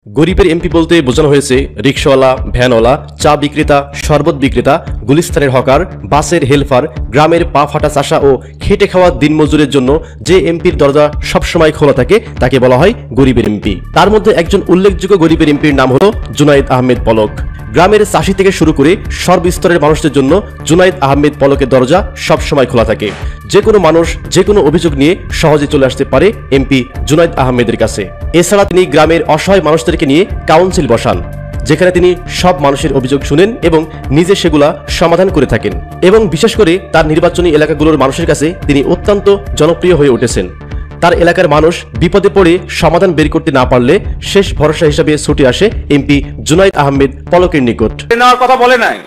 গরিবের এমপি বলতে বোঝানো হয়েছে রিকশাওয়ালা, ভ্যানওয়ালা, চা বিক্রেতা, শরবত বিক্রেতা, গুলিস্তানের হকার, বাসের হেলপার, গ্রামের পা ফাটা চাষা ও খেটে খাওয়া দিনমজুরের জন্য যে এমপির দরজা সবসময় খোলা থাকে তাকে বলা হয় গরিবের এমপি। তার মধ্যে একজন উল্লেখযোগ্য গরিবের এমপির নাম হলো জুনায়েদ আহমেদ পলক। গ্রামের চাষি থেকে শুরু করে সর্বস্তরের মানুষদের জন্য জুনায়েদ আহমেদ পলকের দরজা সবসময় খোলা থাকে। যে কোনো মানুষ যে কোনো অভিযোগ নিয়ে সহজে চলে আসতে পারে এমপি জুনায়েদ আহমেদের কাছে। এছাড়া তিনি গ্রামের অসহায় মানুষদেরকে নিয়ে কাউন্সিল বসান, যেখানে তিনি সব মানুষের অভিযোগ শুনেন এবং নিজে সেগুলা সমাধান করে থাকেন। এবং বিশেষ করে তার নির্বাচনী এলাকাগুলোর মানুষের কাছে তিনি অত্যন্ত জনপ্রিয় হয়ে উঠেছেন। তার এলাকার মানুষ বিপদে পড়ে সমাধান বের করতে না পারলে শেষ ভরসা হিসেবে ছুটে আসে এমপি জুনায়েদ আহমেদ পলকের নিকট। নেওয়ার কথা বলে নাই,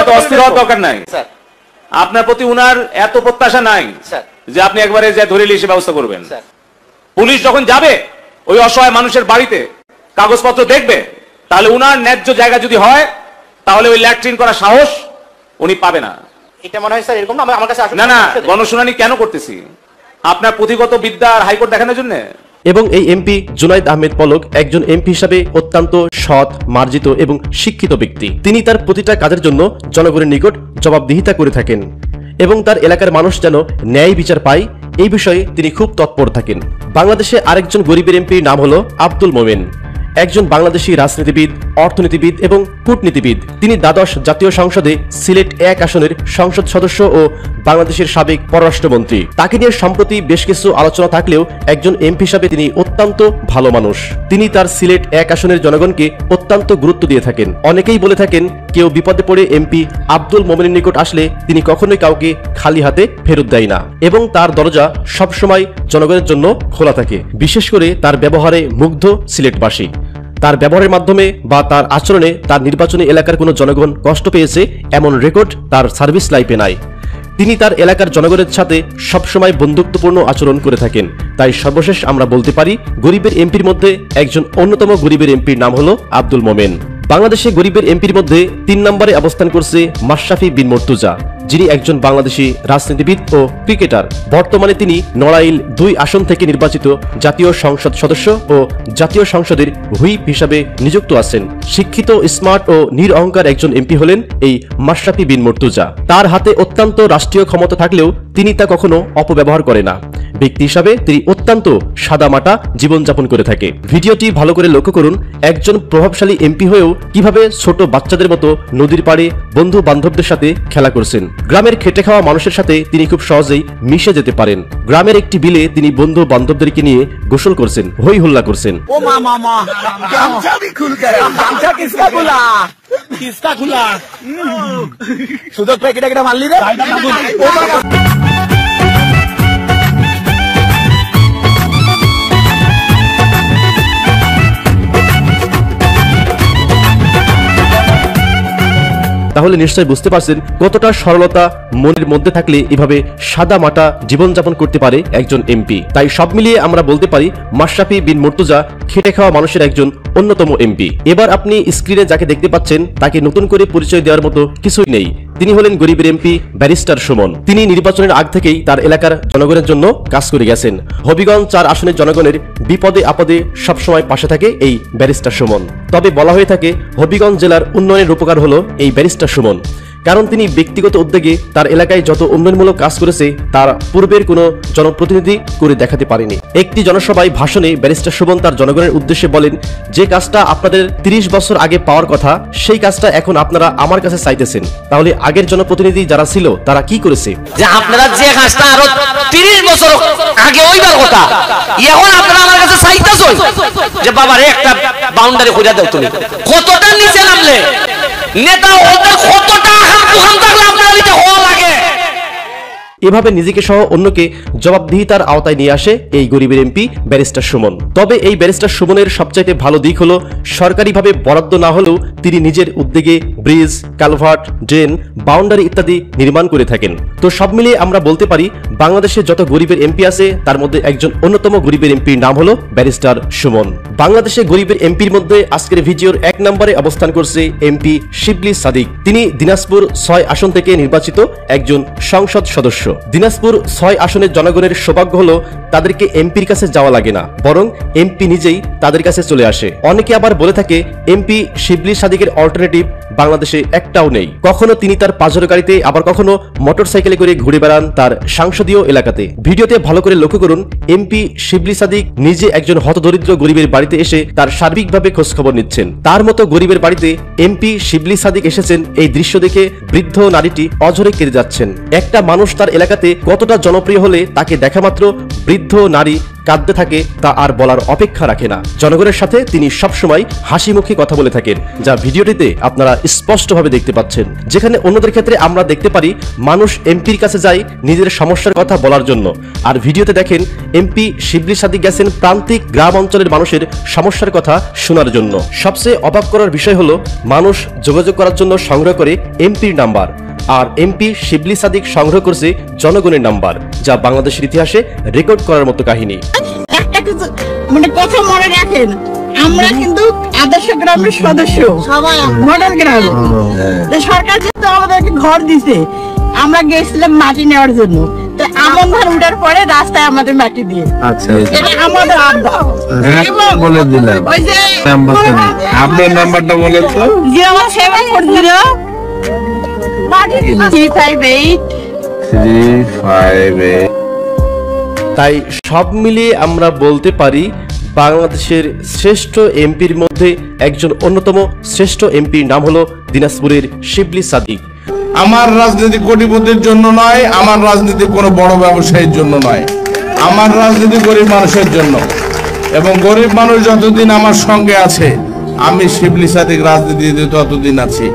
এত অস্থির হওয়ার দরকার নাই। আপনার প্রতি উনার এত প্রত্যাশা নাই যে আপনি একবারে যে ধরে লিখে ব্যবস্থা করবেন। পুলিশ যখন যাবে ওই অসহায় মানুষের বাড়িতে কাগজপত্র দেখবে, তাহলে উনার ন্যায্য জায়গা যদি হয় তাহলে ওই ল্যাট্রিন করার সাহস উনি পাবে না। এটা মনে হয় স্যার এরকম আমার কাছে না না, গণশুনানি কেন করতেছি? আপনার পুঁথিগত বিদ্যা আর হাইকোর্ট দেখানোর জন্য। এবং এই এমপি জুনায়েদ আহমেদ পলক একজন এমপি হিসাবে অত্যন্ত সৎ, মার্জিত এবং শিক্ষিত ব্যক্তি। তিনি তার প্রতিটা কাজের জন্য জনগণের নিকট জবাবদিহিতা করে থাকেন এবং তার এলাকার মানুষ যেন ন্যায় বিচার পায় এই বিষয়ে তিনি খুব তৎপর থাকেন। বাংলাদেশে আরেকজন গরিবের এমপির নাম হলো আব্দুল মোমেন, একজন বাংলাদেশি রাজনীতিবিদ, অর্থনীতিবিদ এবং কূটনীতিবিদ। তিনি দ্বাদশ জাতীয় সংসদে সিলেট 1 আসনের সংসদ সদস্য ও বাংলাদেশের সাবেক পররাষ্ট্রমন্ত্রী। তাকে নিয়ে সম্প্রতি বেশ কিছু আলোচনা থাকলেও একজন এমপি হিসাবে তিনি অত্যন্ত ভালো মানুষ। তিনি তার সিলেট 1 আসনের জনগণকে অত্যন্ত গুরুত্ব দিয়ে থাকেন। অনেকেই বলে থাকেন কেউ বিপদে পড়ে এমপি আব্দুল মোমেনের নিকট আসলে তিনি কখনোই কাউকে খালি হাতে ফেরত দেয় না এবং তার দরজা সবসময় জনগণের জন্য খোলা থাকে। বিশেষ করে তার ব্যবহারে মুগ্ধ সিলেটবাসী। তার ব্যবহারের মাধ্যমে বা তার আচরণে তার নির্বাচনী এলাকার কোনো জনগণ কষ্ট পেয়েছে এমন রেকর্ড তার সার্ভিস লাইফে নাই। তিনি তার এলাকার জনগণের সাথে সবসময় বন্ধুত্বপূর্ণ আচরণ করে থাকেন। তাই সর্বশেষ আমরা বলতে পারি গরিবের এমপির মধ্যে একজন অন্যতম গরিবের এমপির নাম হলো আব্দুল মোমেন। বাংলাদেশে গরিবের এমপির মধ্যে 3 নম্বরে অবস্থান করছে মাশরাফি বিন মুর্তজা, যিনি একজন বাংলাদেশি রাজনীতিবিদ ও ক্রিকেটার। বর্তমানে তিনি নড়াইল 2 আসন থেকে নির্বাচিত জাতীয় সংসদ সদস্য ও জাতীয় সংসদের হুইপ হিসাবে নিযুক্ত আছেন। শিক্ষিত, স্মার্ট ও নিরঅহংকার একজন এমপি হলেন এই মাশরাফি বিন মুর্তজা। তার হাতে অত্যন্ত রাষ্ট্রীয় ক্ষমতা থাকলেও তিনি তা কখনো অপব্যবহার করে না। ব্যক্তি হিসাবে তিনি অত্যন্ত সাদামাটা জীবনযাপন করে থাকে। ভিডিওটি ভালো করে লক্ষ্য করুন, একজন প্রভাবশালী এমপি হয়েও কিভাবে ছোট বাচ্চাদের মতো নদীর পাড়ে বন্ধু বান্ধবদের সাথে খেলা করছেন। গ্রামের খেটে খাওয়া মানুষের সাথে তিনি খুব সহজেই মিশে যেতে পারেন। গ্রামের একটি বিলে তিনি বন্ধু বান্ধবদেরকে নিয়ে গোসল করছেন, হই হুল্লা করছেন। তাহলে নিশ্চয় বুঝতে পারছেন কতটা সরলতা মনের মধ্যে থাকলে এভাবে সাদা মাটা জীবনযাপন করতে পারে একজন এমপি। তাই সব মিলিয়ে আমরা বলতে পারি মাশরাফি বিন মুর্তজা খেটে খাওয়া মানুষের একজন অন্যতম এমপি। এবার আপনি স্ক্রিনে যাকে দেখতে পাচ্ছেন তাকে নতুন করে পরিচয় দেওয়ার মতো কিছুই নেই। তিনি হলেন গরিবের এমপি ব্যারিস্টার সুমন। তিনি নির্বাচনের আগ থেকেই তার এলাকার জনগণের জন্য কাজ করে গেছেন। হবিগঞ্জ 4 আসনের জনগণের বিপদে আপদে সবসময় পাশে থাকে এই ব্যারিস্টার সুমন। তবে বলা হয়ে থাকে হবিগঞ্জ জেলার উন্নয়নের রূপকার হলো এই ব্যারিস্টার সুমন, কারণ তিনি ব্যক্তিগত উদ্যোগে তার এলাকায় যত উন্নয়নমূলক কাজ করেছে তার পূর্বের কোনো জনপ্রতিনিধি করে দেখাতে পারেনি। একটি জনসভায় ভাষণে ব্যারিস্টার সুমন তার জনগণের উদ্দেশ্যে বলেন, যে কাজটা আপনাদের 30 বছর আগে পাওয়ার কথা সেই কাজটা এখন আপনারা আমার কাছে চাইতেছেন। তাহলে আগের জনপ্রতিনিধি যারা ছিল তারা কি করেছে? যে আপনারা যে কাজটা আরো 30 বছর আগে হইবার কথা এখন আপনারা আমার কাছে চাইতেছেন যে বাবারে একটা বাউন্ডারি কইরা দাও। তুমি কতটা নিচে নামলে নেতা ওদের কতটা এভাবে নিজেকে সহ অন্যকে জবাবদিহিতার আওতায় নিয়ে আসে এই গরিবের এমপি ব্যারিস্টার সুমন। তবে এই ব্যারিস্টার সুমনের সবচাইতে ভালো দিক হলো সরকারিভাবে বরাদ্দ না হলেও তিনি নিজের উদ্যোগে ব্রিজ, কালভার্ট, ড্রেন, বাউন্ডারি ইত্যাদি নির্মাণ করে থাকেন। তো সব মিলিয়ে আমরা বলতে পারি বাংলাদেশে যত গরিবের এমপি আছে তার মধ্যে একজন অন্যতম গরিবের এমপির নাম হলো ব্যারিস্টার সুমন। বাংলাদেশে গরিবের এমপির মধ্যে আজকের ভিডিওর 1 নম্বরে অবস্থান করছে এমপি শিবলি সাদিক। তিনি দিনাজপুর 6 আসন থেকে নির্বাচিত একজন সংসদ সদস্য। দিনাজপুর 6 আসনের জনগণের সৌভাগ্য হলো তাদেরকে এমপির কাছে যাওয়া লাগে না, বরং এমপি নিজেই তাদের কাছে চলে আসে। অনেকে আবার বলে থাকে এমপি শিবলী সাদিকের অল্টারনেটিভ বাংলাদেশে একটাও নেই। কখনো তিনি তার পাজেরো গাড়িতে, আবার কখনো মোটরসাইকেলে করে ঘুরে বেড়ান তার সংসদীয় এলাকাতে। ভিডিওতে ভালো করে লক্ষ্য করুন, এমপি শিবলী সাদিক নিজে একজন হতদরিদ্র গরিবের বাড়িতে এসে তার সার্বিকভাবে খোঁজখবর নিচ্ছেন। তার মতো গরিবের বাড়িতে এমপি শিবলী সাদিক এসেছেন, এই দৃশ্য দেখে বৃদ্ধ নারীটি অঝরে কেঁদে যাচ্ছেন। একটা মানুষ তার এলাকাতে কতটা জনপ্রিয় হলে তাকে দেখা মাত্র বৃদ্ধ নারী কাঁদতে থাকে তা আর বলার অপেক্ষা রাখে না। জনগণের সাথে তিনি সবসময় হাসি মুখে কথা বলে থাকেন, যা ভিডিওটিতে আপনারা স্পষ্টভাবে দেখতে পাচ্ছেন। যেখানে অন্যদের ক্ষেত্রে আমরা দেখতে পারি মানুষ এমপির কাছে যায় নিজের সমস্যার কথা বলার জন্য, আর ভিডিওতে দেখেন এমপি শিবলী সাদিক গেছেন প্রান্তিক গ্রাম অঞ্চলের মানুষের সমস্যার কথা শোনার জন্য। সবচেয়ে অবাক করার বিষয় হলো মানুষ যোগাযোগ করার জন্য সংগ্রহ করে এমপির নাম্বার, আর এমপি শিবলী সাদিক সংগ্রহ করছে জনগণের নাম্বার, যা বাংলাদেশের ইতিহাসে রেকর্ড করার মতো কাহিনী। একটা কিছু মানে কথা মনে রাখেন, আমরা কিন্তু আদর্শ গ্রামের সদস্য, মডেল গ্রাম। সরকার কিন্তু আমাদেরকে ঘর দিছে, আমরা গেছিলাম মাটি নেওয়ার জন্য। তো আমন ধান উঠার পরে রাস্তায় আমাদের মাটি দিয়ে, আচ্ছা এটা আমাদের আবদার। বলে দিলাম ওই যে আপনার নাম্বারটা বলেন তো। 0740 358 358। তাই সব মিলিয়ে আমরা বলতে পারি বাংলাদেশের শ্রেষ্ঠ এমপির মধ্যে একজন অন্যতম শ্রেষ্ঠ এমপির নাম হলো দিনাজপুরের শিবলী সাদিক। আমার রাজনীতি কোটিপতির জন্য নয়, আমার রাজনীতি কোনো বড় ব্যবসায়ীর জন্য নয়, আমার রাজনীতি গরিব মানুষের জন্য। এবং গরিব মানুষ যতদিন আমার সঙ্গে আছে, আমি শিবলী সাদিক রাজনীতিতে ততদিন আছি।